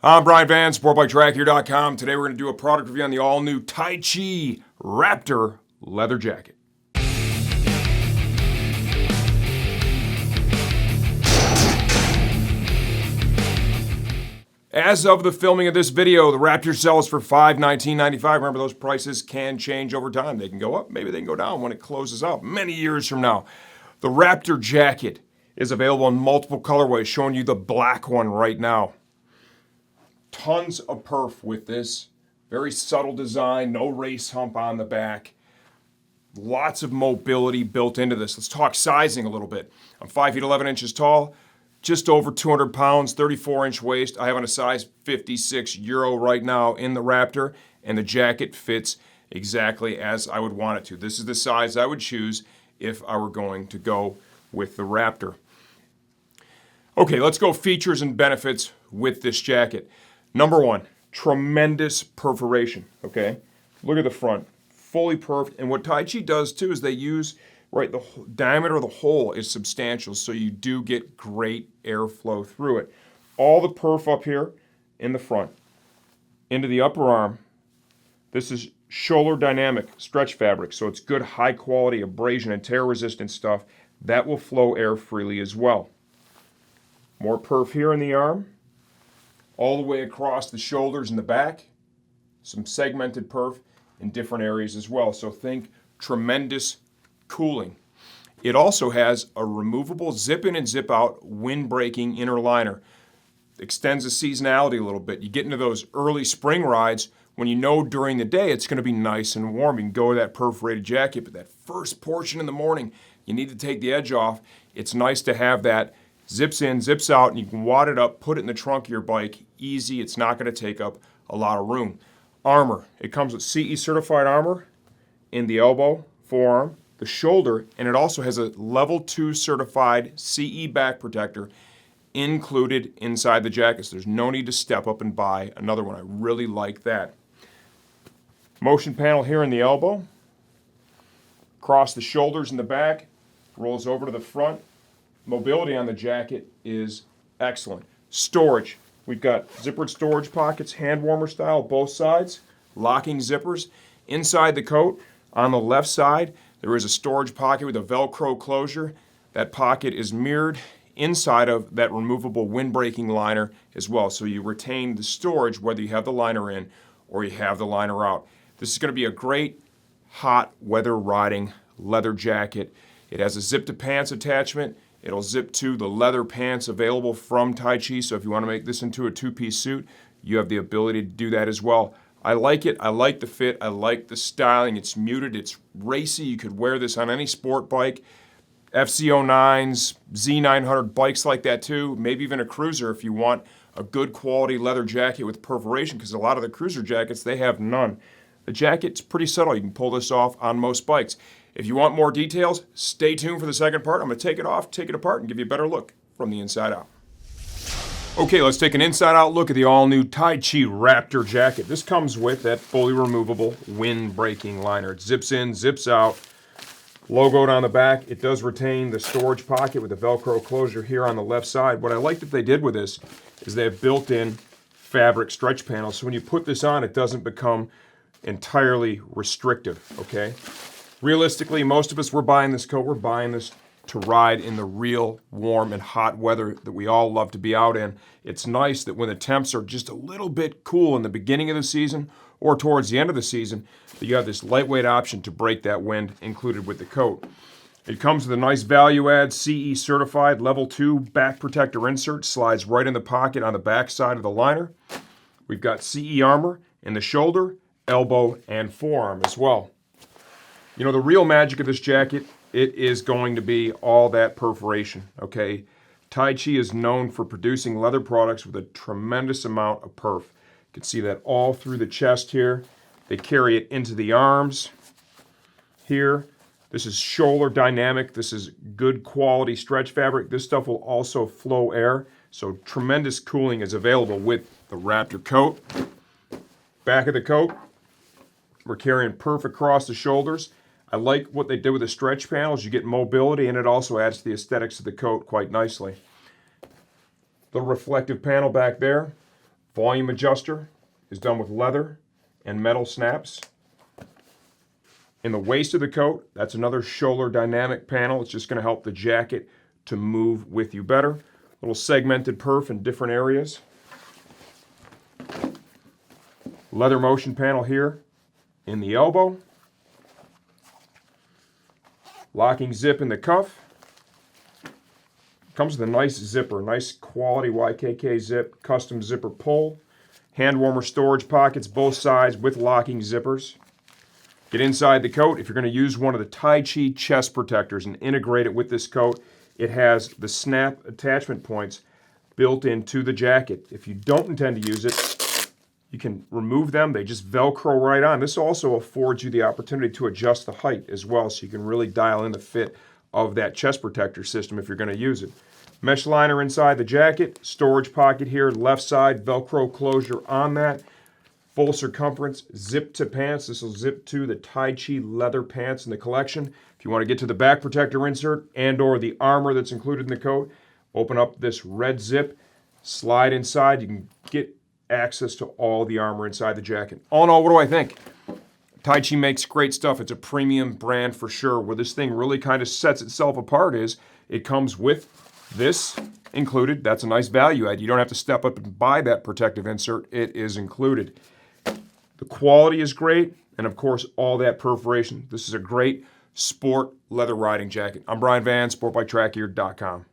I'm Brian Van, SportbikeTrackHere.com. Today we're going to do a product review on the all-new Taichi Raptor leather jacket. As of the filming of this video, the Raptor sells for $519.95. Remember, those prices can change over time. They can go up, maybe they can go down when it closes out many years from now. The Raptor jacket is available in multiple colorways, showing you the black one right now. Tons of perf with this. Very subtle design, no race hump on the back. Lots of mobility built into this. Let's talk sizing a little bit. I'm 5 feet 11 inches tall, just over 200 pounds, 34-inch waist. I have on a size 56 Euro right now in the Raptor, and the jacket fits exactly as I would want it to. This is the size I would choose if I were going to go with the Raptor. Okay, let's go features and benefits with this jacket. Number one, tremendous perforation, okay? Look at the front, fully perfed. And what Taichi does too is they use, right, the diameter of the hole is substantial, so you do get great airflow through it. All the perf up here in the front, into the upper arm. This is Schoeller dynamic stretch fabric, so it's good high quality abrasion and tear resistant stuff. That will flow air freely as well. More perf here in the arm. All the way across the shoulders and the back. Some segmented perf in different areas as well. So think tremendous cooling. It also has a removable zip in and zip out wind-breaking inner liner. Extends the seasonality a little bit. You get into those early spring rides when you know during the day it's going to be nice and warm. You can go with that perforated jacket, but that first portion in the morning, you need to take the edge off. It's nice to have that zips in, zips out, and you can wad it up, put it in the trunk of your bike. Easy, it's not going to take up a lot of room. Armor, it comes with CE certified armor in the elbow, forearm, the shoulder, and it also has a level 2 certified CE back protector included inside the jacket. So there's no need to step up and buy another one. I really like that. Motion panel here in the elbow, across the shoulders and the back, rolls over to the front. Mobility on the jacket is excellent. Storage. We've got zippered storage pockets, hand warmer style, both sides. Locking zippers. Inside the coat, on the left side, there is a storage pocket with a Velcro closure. That pocket is mirrored inside of that removable windbreaking liner as well. So you retain the storage whether you have the liner in or you have the liner out. This is going to be a great hot weather riding leather jacket. It has a zip to pants attachment. It'll zip to the leather pants available from Taichi, so if you want to make this into a two-piece suit, you have the ability to do that as well. I like it. I like the fit. I like the styling. It's muted. It's racy. You could wear this on any sport bike, FC09s, Z900 bikes like that too, maybe even a cruiser if you want a good quality leather jacket with perforation, because a lot of the cruiser jackets, they have none. The jacket's pretty subtle. You can pull this off on most bikes. If you want more details, stay tuned for the second part. I'm going to take it off, take it apart, and give you a better look from the inside out. Okay, let's take an inside-out look at the all-new Taichi Raptor jacket. This comes with that fully removable wind-breaking liner. It zips in, zips out, logoed on the back. It does retain the storage pocket with the Velcro closure here on the left side. What I like that they did with this is they have built-in fabric stretch panels, so when you put this on, it doesn't become entirely restrictive, okay? Realistically, most of us, we're buying this coat, we're buying this to ride in the real warm and hot weather that we all love to be out in. It's nice that when the temps are just a little bit cool in the beginning of the season or towards the end of the season, that you have this lightweight option to break that wind included with the coat. It comes with a nice value add CE certified level 2 back protector insert, slides right in the pocket on the back side of the liner. We've got CE armor in the shoulder, elbow, and forearm as well. You know, the real magic of this jacket, it is going to be all that perforation, okay? Taichi is known for producing leather products with a tremendous amount of perf. You can see that all through the chest here. They carry it into the arms here. This is Schoeller dynamic. This is good quality stretch fabric. This stuff will also flow air, so tremendous cooling is available with the Raptor coat. Back of the coat, we're carrying perf across the shoulders. I like what they did with the stretch panels. You get mobility, and it also adds to the aesthetics of the coat quite nicely. The reflective panel back there, Volume adjuster is done with leather and metal snaps. In the waist of the coat, that's another Schoeller dynamic panel. It's just going to help the jacket to move with you better. Little segmented perf in different areas. Leather motion panel here in the elbow. Locking zip in the cuff. Comes with a nice zipper, nice quality YKK zip, custom zipper pull. Hand warmer storage pockets, both sides with locking zippers. Get inside the coat. If you're going to use one of the Taichi chest protectors and integrate it with this coat, it has the snap attachment points built into the jacket. If you don't intend to use it, you can remove them. They just Velcro right on. This also affords you the opportunity to adjust the height as well, so you can really dial in the fit of that chest protector system if you're going to use it. Mesh liner inside the jacket, storage pocket here, left side, Velcro closure on that. Full circumference, zip to pants. This will zip to the Taichi leather pants in the collection. If you want to get to the back protector insert and or the armor that's included in the coat, open up this red zip, slide inside. You can get access to all the armor inside the jacket. All in all, what do I think? Taichi makes great stuff. It's a premium brand for sure. Where this thing really kind of sets itself apart is it comes with this included. That's a nice value add. You don't have to step up and buy that protective insert. It is included. The quality is great, and of course, all that perforation. This is a great sport leather riding jacket. I'm Brian Van, SportbikeTrackGear.com.